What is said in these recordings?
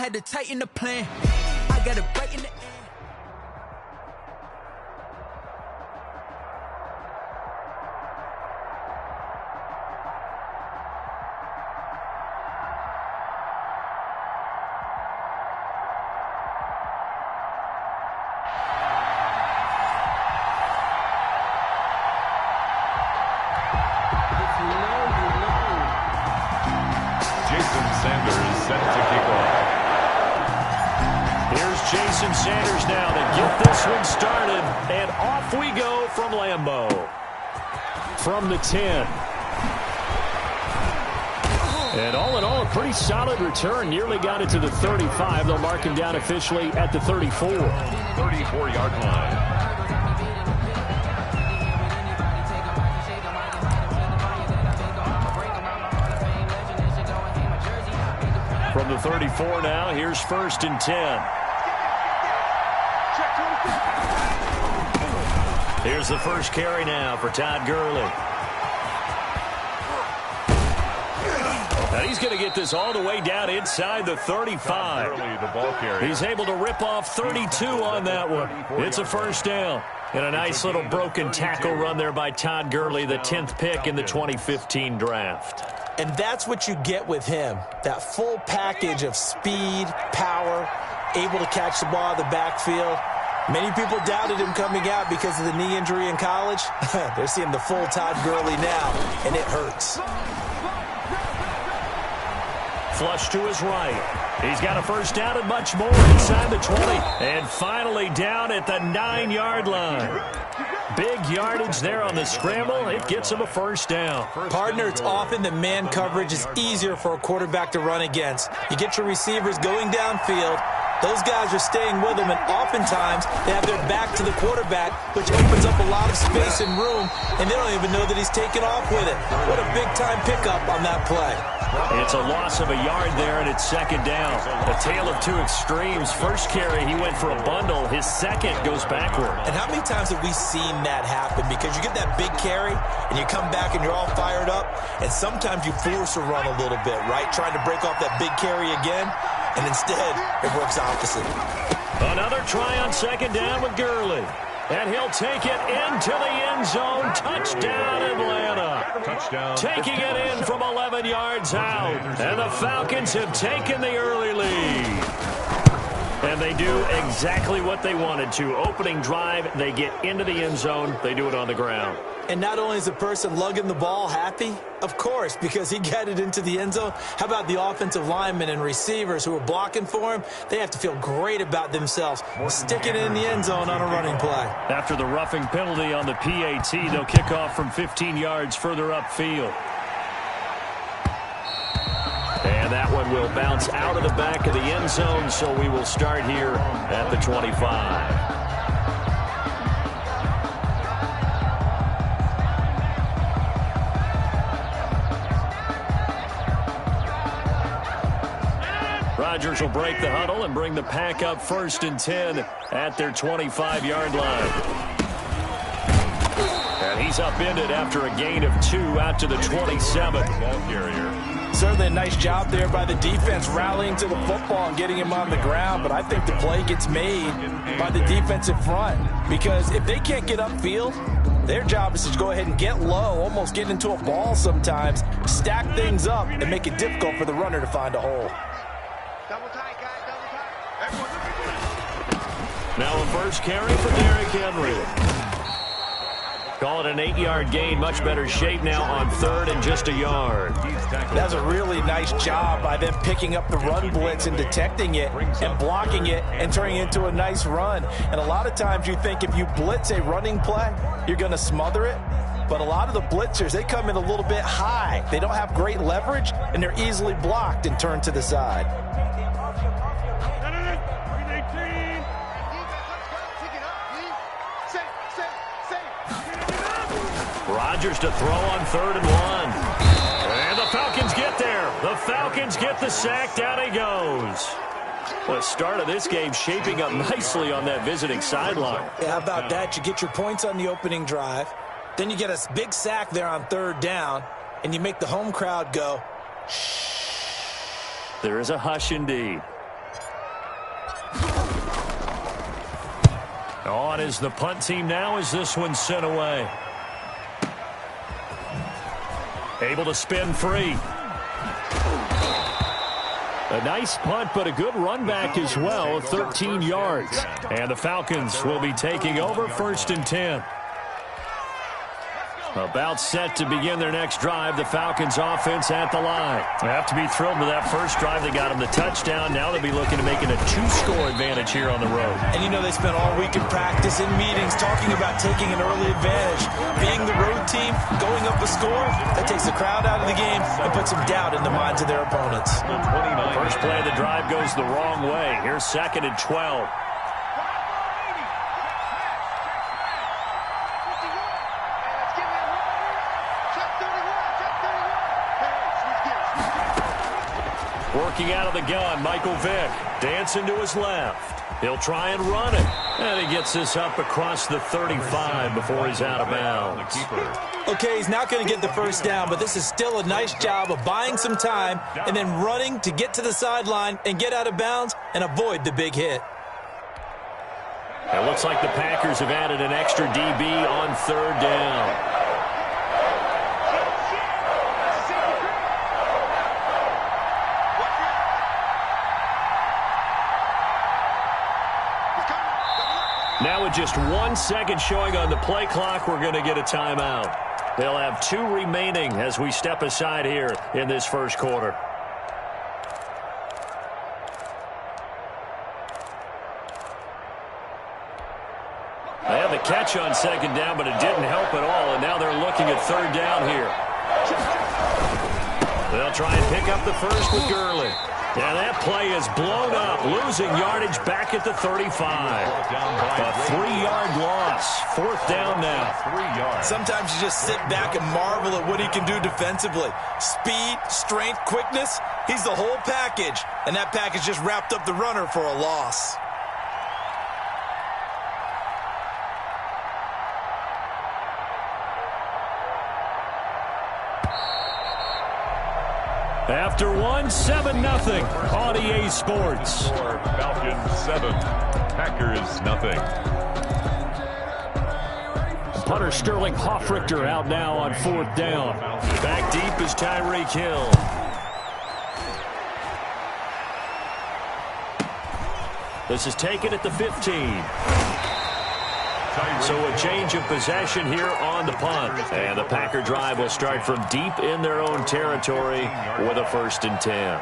had to tighten the plan. I got it right in the end. Jason Sanders now to get this one started, and off we go from Lambeau. From the 10. And all in all, a pretty solid return. Nearly got it to the 35. They'll mark him down officially at the 34. 34-yard line. From the 34 now, here's 1st and 10. Here's the first carry now for Todd Gurley. And he's going to get this all the way down inside the 35. He's able to rip off 32 on that one. It's a first down. And a nice little broken tackle run there by Todd Gurley, the 10th pick in the 2015 draft. And that's what you get with him, that full package of speed, power, able to catch the ball in the backfield. Many people doubted him coming out because of the knee injury in college. They're seeing the full Todd Gurley now, and it hurts. Flush to his right. He's got a first down and much more inside the 20. And finally down at the 9-yard line. Big yardage there on the scramble. It gets him a first down. Partner, it's often that man coverage is easier for a quarterback to run against. You get your receivers going downfield. Those guys are staying with him, and oftentimes they have their back to the quarterback, which opens up a lot of space and room, and they don't even know that he's taken off with it. What a big-time pickup on that play. It's a loss of a yard there, and it's second down. A tale of two extremes. First carry, he went for a bundle. His second goes backward. And how many times have we seen that happen? Because you get that big carry, and you come back and you're all fired up, and sometimes you force a run a little bit, right? Trying to break off that big carry again. And instead, it works opposite. Another try on second down with Gurley. And he'll take it into the end zone. Touchdown, Atlanta. Touchdown. Taking it in from 11 yards out. And the Falcons have taken the early lead. And they do exactly what they wanted to. Opening drive, they get into the end zone. They do it on the ground. And not only is the person lugging the ball happy, of course, because he got it into the end zone. How about the offensive linemen and receivers who are blocking for him? They have to feel great about themselves, sticking it in the end zone on a running play. After the roughing penalty on the PAT, they'll kick off from 15 yards further upfield. And that one will bounce out of the back of the end zone, so we will start here at the 25. Rodgers will break the huddle and bring the pack up 1st and 10 at their 25-yard line. And he's upended after a gain of 2 out to the 27. Ball carrier. Certainly a nice job there by the defense rallying to the football and getting him on the ground, but I think the play gets made by the defensive front because if they can't get upfield, their job is to go ahead and get low, almost get into a ball sometimes, stack things up, and make it difficult for the runner to find a hole. Now a first carry for Derrick Henry. Call it an 8-yard gain. Much better shape now on 3rd and just a yard. That's a really nice job by them picking up the run blitz and detecting it and blocking it and turning it into a nice run. And a lot of times you think if you blitz a running play, you're going to smother it. But a lot of the blitzers, they come in a little bit high. They don't have great leverage, and they're easily blocked and turned to the side. Rodgers to throw on 3rd and 1. And the Falcons get there. The Falcons get the sack. Down he goes. The start of this game shaping up nicely on that visiting sideline. Yeah, how about that? You get your points on the opening drive. Then you get a big sack there on 3rd down. And you make the home crowd go, shh. There is a hush indeed. On is the punt team now as this one's sent away. Able to spin free. A nice punt, but a good run back as well, 13 yards. And the Falcons will be taking over 1st and 10. About set to begin their next drive. The Falcons offense at the line. They have to be thrilled with that first drive. They got them the touchdown. Now they'll be looking to making a 2-score advantage here on the road. And you know they spent all week in practice, in meetings, talking about taking an early advantage. Being the road team, going up a score, that takes the crowd out of the game and puts some doubt in the minds of their opponents. First play of the drive goes the wrong way. Here's 2nd and 12. Working out of the gun, Michael Vick dancing to his left. He'll try and run it. And he gets this up across the 35 before he's out of bounds. Okay, he's not going to get the first down, but this is still a nice job of buying some time and then running to get to the sideline and get out of bounds and avoid the big hit. It looks like the Packers have added an extra DB on 3rd down. Now with just 1 second showing on the play clock, we're going to get a timeout. They'll have 2 remaining as we step aside here in this first quarter. They had the catch on 2nd down, but it didn't help at all, and now they're looking at 3rd down here. They'll try and pick up the first with Gurley. Yeah, that play is blown up, losing yardage back at the 35. A 3-yard loss. 4th down now. 3 yards. Sometimes you just sit back and marvel at what he can do defensively. Speed, strength, quickness, he's the whole package. And that package just wrapped up the runner for a loss. After 7-0 on EA Sports. Falcons 7, Packers nothing. Punter Sterling Hoffrichter out now on 4th down. Back deep is Tyreek Hill. This is taken at the 15. So a change of possession here on the punt. And the Packer drive will start from deep in their own territory with a 1st and 10.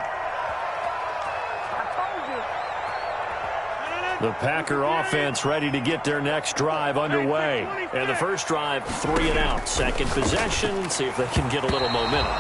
The Packer offense ready to get their next drive underway. And the first drive, 3 and out. Second possession, see if they can get a little momentum.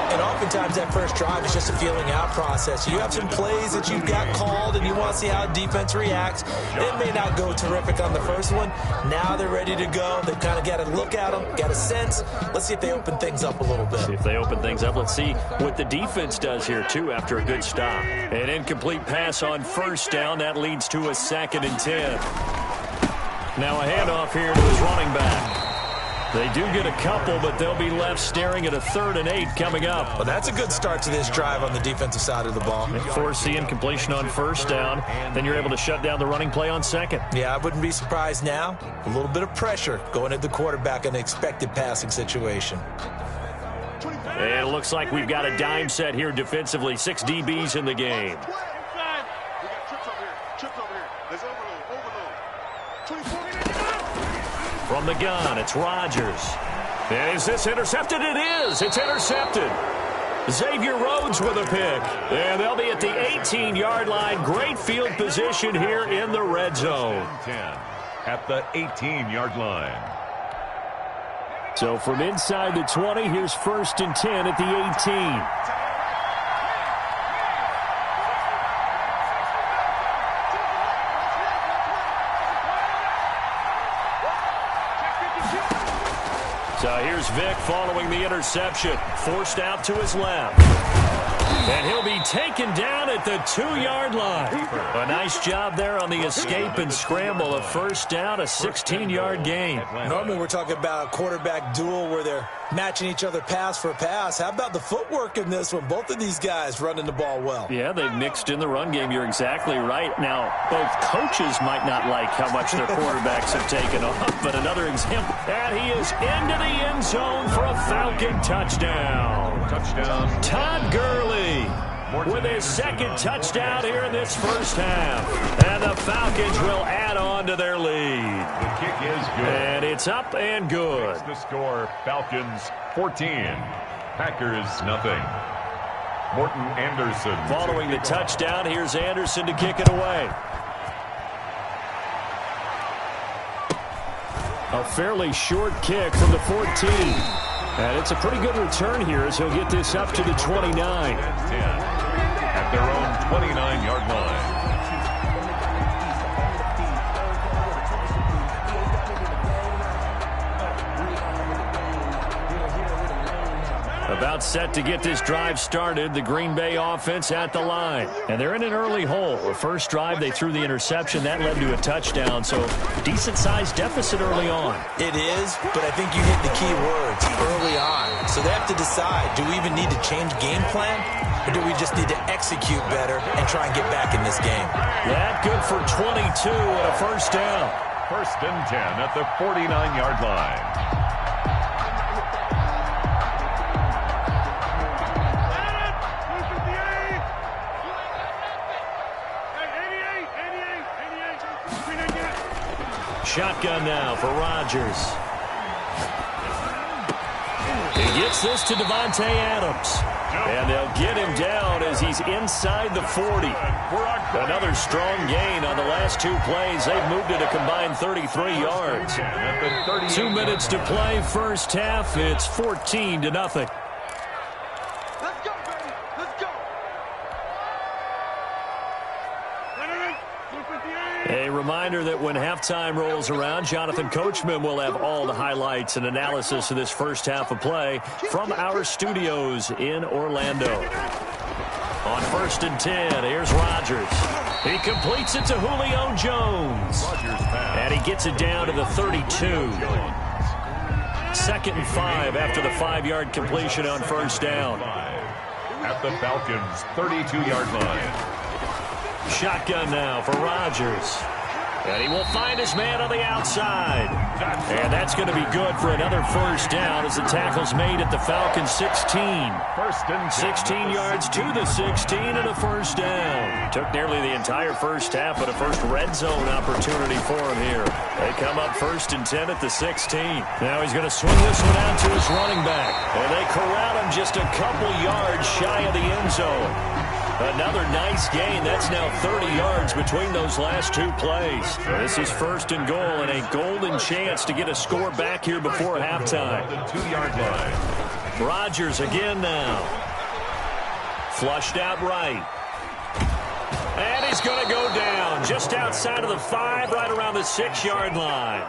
And oftentimes that first drive is just a feeling out process. You have some plays that you've got called and you want to see how defense reacts. It may not go terrific on the first one. Now they're ready to go. They've kind of got to look at them, got a sense. Let's see if they open things up a little bit. See if they open things up. Let's see what the defense does here, too, after a good stop. An incomplete pass on 1st down. That leads to a 2nd and 10. Now a handoff here to his running back. They do get a couple, but they'll be left staring at a 3rd and 8 coming up. Well, that's a good start to this drive on the defensive side of the ball. They force the incompletion on 1st down. Then you're able to shut down the running play on 2nd. Yeah, I wouldn't be surprised now. A little bit of pressure going at the quarterback in an expected passing situation. And it looks like we've got a dime set here defensively. 6 DBs in the game. From the gun, it's Rodgers. And is this intercepted? It is. It's intercepted. Xavier Rhodes with a pick. And they'll be at the 18-yard line. Great field position here in the red zone. 10 at the 18-yard line. So from inside the 20, here's 1st and 10 at the 18. So here's Vick following the interception. Forced out to his left. And he'll be taken down at the 2-yard line. A nice job there on the escape and scramble. A first down, a 16-yard gain. Normally we're talking about a quarterback duel where they're matching each other pass for pass. How about the footwork in this one? Both of these guys running the ball well. Yeah, they've mixed in the run game. You're exactly right. Now, both coaches might not like how much their quarterbacks have taken off, but another example. And he is into the end zone for a Falcon touchdown. Touchdown. Todd Gurley with his second touchdown here in this first half. And the Falcons will add on to their lead. The kick is good. And it's up and good. Makes the score Falcons 14. Packers nothing. Morton Anderson. Following the touchdown, here's Anderson to kick it away. A fairly short kick from the 14. And it's a pretty good return here as he'll get this up to the 29. At their own 29-yard line. About set to get this drive started, the Green Bay offense at the line. And they're in an early hole. The first drive, they threw the interception. That led to a touchdown, so decent-sized deficit early on. It is, but I think you hit the key words, early on. So they have to decide, do we even need to change game plan, or do we just need to execute better and try and get back in this game? That good for 22 and a first down. First and 10 at the 49-yard line. Shotgun now for Rodgers. He gets this to Devontae Adams. And they'll get him down as he's inside the 40. Another strong gain on the last two plays. They've moved it a combined 33 yards. 2 minutes to play first half. It's 14-0. Let's go, baby. Let's go. A reminder that when halftime rolls around, Jonathan Coachman will have all the highlights and analysis of this first half of play from our studios in Orlando. On first and 10, here's Rodgers. He completes it to Julio Jones. And he gets it down to the 32. 2nd and 5 after the 5-yard completion on first down. At the Falcons' 32-yard line. Shotgun now for Rodgers. And he will find his man on the outside. And that's going to be good for another first down as the tackle's made at the Falcons' 16. First and 16 yards to the 16 and a first down. Took nearly the entire first half, but a first red zone opportunity for him here. They come up first and 10 at the 16. Now he's going to swing this one out to his running back. And they corral him just a couple yards shy of the end zone. Another nice gain. That's now 30 yards between those last two plays. This is first and goal and a golden chance to get a score back here before halftime. The 2-yard line. Rodgers again now. Flushed out right. And he's going to go down just outside of the 5, right around the 6-yard line.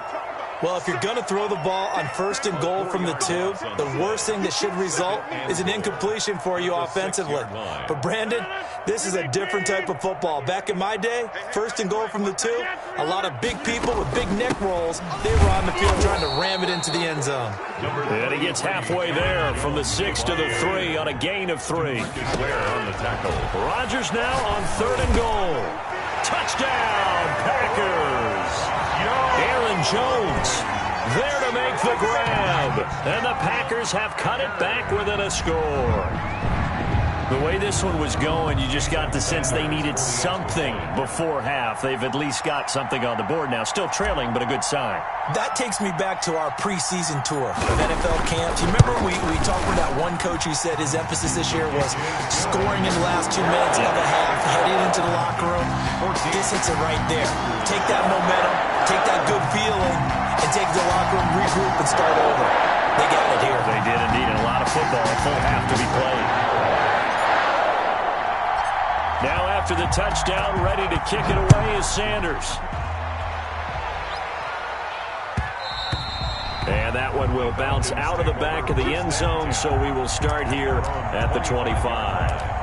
Well, if you're going to throw the ball on first and goal from the 2, the worst thing that should result is an incompletion for you offensively. But, Brandon, this is a different type of football. Back in my day, first and goal from the 2, a lot of big people with big neck rolls, they were on the field trying to ram it into the end zone. And he gets halfway there from the 6 to the 3 on a gain of 3. Rodgers now on 3rd and goal. Touchdown, Packers! Aaron Jones there to make the grab. And the Packers have cut it back within a score. The way this one was going, you just got the sense they needed something before half. They've at least got something on the board now. Still trailing, but a good sign. That takes me back to our preseason tour of NFL camps. You remember we talked with that one coach who said his emphasis this year was scoring in the last 2 minutes of the half, heading into the locker room. This hits it right there. Take that momentum, take that good feeling, and take the locker room, regroup, and start over. They got it here. They did indeed. A lot of football, a full half to be played. Now after the touchdown, ready to kick it away is Sanders. And that one will bounce out of the back of the end zone, so we will start here at the 25.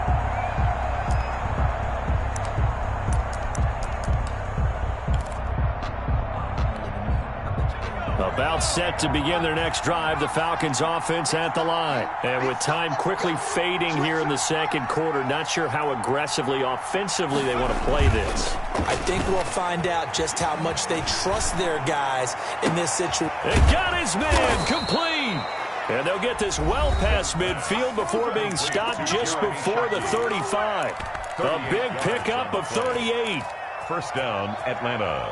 About set to begin their next drive, the Falcons offense at the line. And with time quickly fading here in the second quarter, not sure how aggressively, offensively they want to play this. I think we'll find out just how much they trust their guys in this situation. They got his man complete. And they'll get this well past midfield before being stopped just before the 35. A big pickup of 38. First down, Atlanta.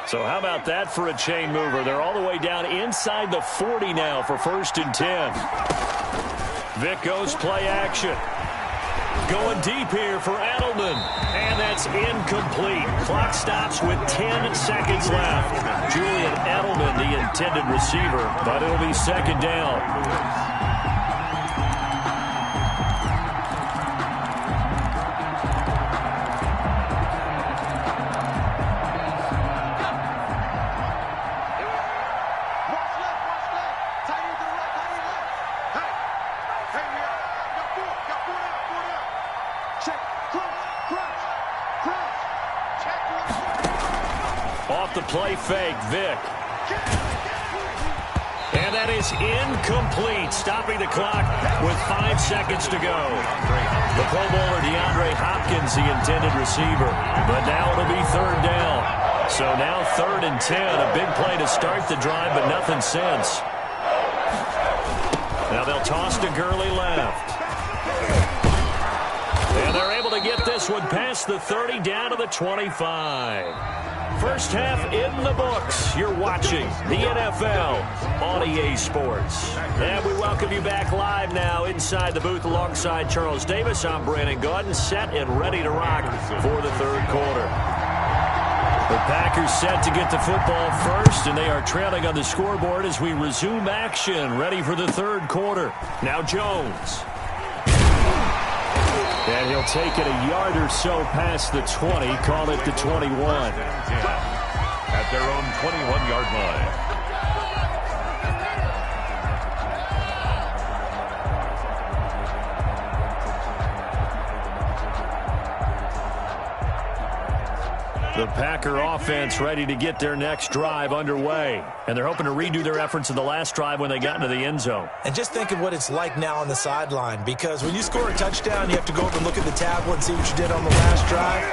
So how about that for a chain mover? They're all the way down inside the 40 now for 1st and 10. Vic goes play action. Going deep here for Edelman. And that's incomplete. Clock stops with 10 seconds left. Julian Edelman, the intended receiver, but it'll be 2nd down. Off the play fake, Vic. And that is incomplete, stopping the clock with 5 seconds to go. The Pro Bowler DeAndre Hopkins, the intended receiver. But now it'll be 3rd down. So now 3rd and 10. A big play to start the drive, but nothing since. Now they'll toss to Gurley left. And they're able to get this one past the 30 down to the 25. First half in the books. You're watching the NFL on EA Sports. And we welcome you back live now inside the booth alongside Charles Davis. I'm Brandon Gaudin, set and ready to rock for the 3rd quarter. The Packers set to get the football first, and they are trailing on the scoreboard as we resume action, ready for the 3rd quarter. Now Jones. And he'll take it a yard or so past the 20, call it the 21. At their own 21-yard line. The Packer offense ready to get their next drive underway. And they're hoping to redo their efforts in the last drive when they got into the end zone. And just think of what it's like now on the sideline, because when you score a touchdown, you have to go over and look at the tablet and see what you did on the last drive.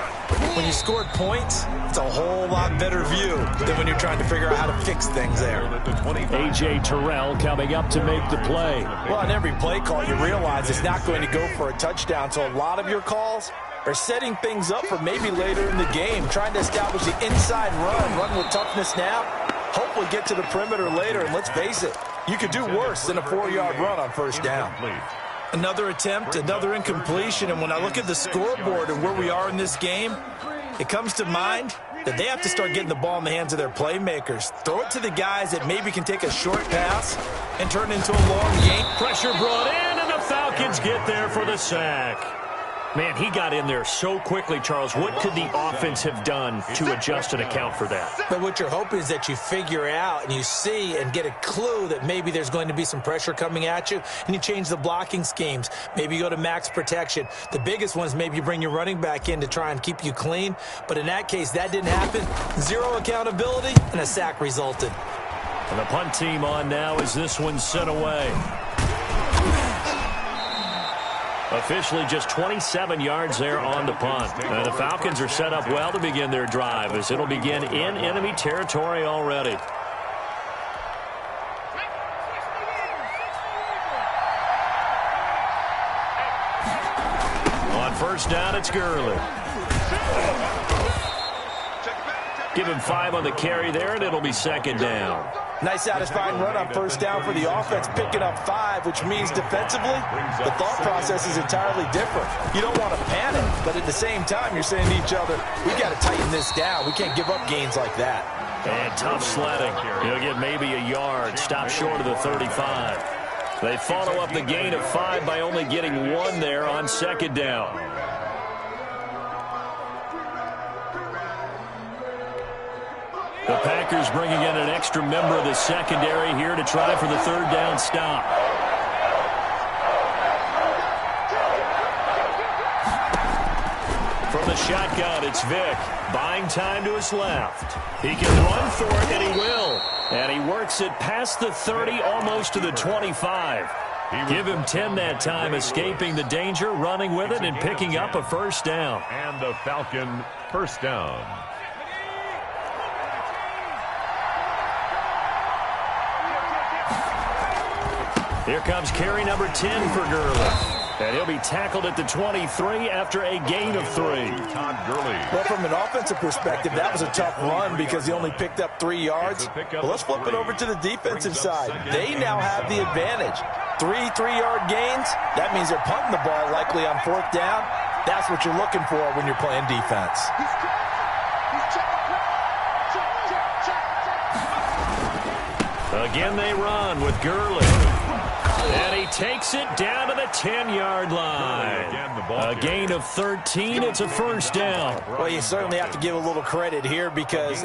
When you scored points, it's a whole lot better view than when you're trying to figure out how to fix things there. A.J. Terrell coming up to make the play. Well, on every play call, you realize it's not going to go for a touchdown, so a lot of your calls are setting things up for maybe later in the game, trying to establish the inside run with toughness now, hopefully get to the perimeter later, and let's face it, you could do worse than a 4-yard run on 1st down. Another attempt, another incompletion, and when I look at the scoreboard and where we are in this game, it comes to mind that they have to start getting the ball in the hands of their playmakers. Throw it to the guys that maybe can take a short pass and turn it into a long game. Pressure brought in, and the Falcons get there for the sack. Man, he got in there so quickly, Charles. What could the offense have done to adjust and account for that? But what you're hoping is that you figure out and you see and get a clue that maybe there's going to be some pressure coming at you, and you change the blocking schemes. Maybe you go to max protection. The biggest one is maybe you bring your running back in to try and keep you clean. But in that case, that didn't happen. Zero accountability, and a sack resulted. And the punt team on now as this one's sent away. Officially just 27 yards there on the punt. The Falcons are set up well to begin their drive as it'll begin in enemy territory already. On 1st down, it's Gurley. Give him 5 on the carry there, and it'll be 2nd down. Nice satisfying run on 1st down for the offense, picking up 5, which means defensively, the thought process is entirely different. You don't want to panic, but at the same time, you're saying to each other, we got to tighten this down. We can't give up gains like that. And tough sledding. He'll get maybe a yard, stop short of the 35. They follow up the gain of 5 by only getting 1 there on 2nd down. The Packers bringing in an extra member of the secondary here to try for the 3rd down stop. From the shotgun, it's Vick. Buying time to his left. He can run for it, and he will. And he works it past the 30, almost to the 25. Give him 10 that time, escaping the danger, running with it, and picking up a first down. And the Falcon first down. Here comes carry number 10 for Gurley. And he'll be tackled at the 23 after a gain of 3. Todd Gurley. Well, from an offensive perspective, that was a tough run because he only picked up 3 yards. Well, let's flip it over to the defensive side. They now have the advantage. 3 3-yard gains, that means they're punting the ball likely on 4th down. That's what you're looking for when you're playing defense. Again they run with Gurley. And he takes it down to the 10-yard line. A gain of 13. It's a first down. Well, you certainly have to give a little credit here because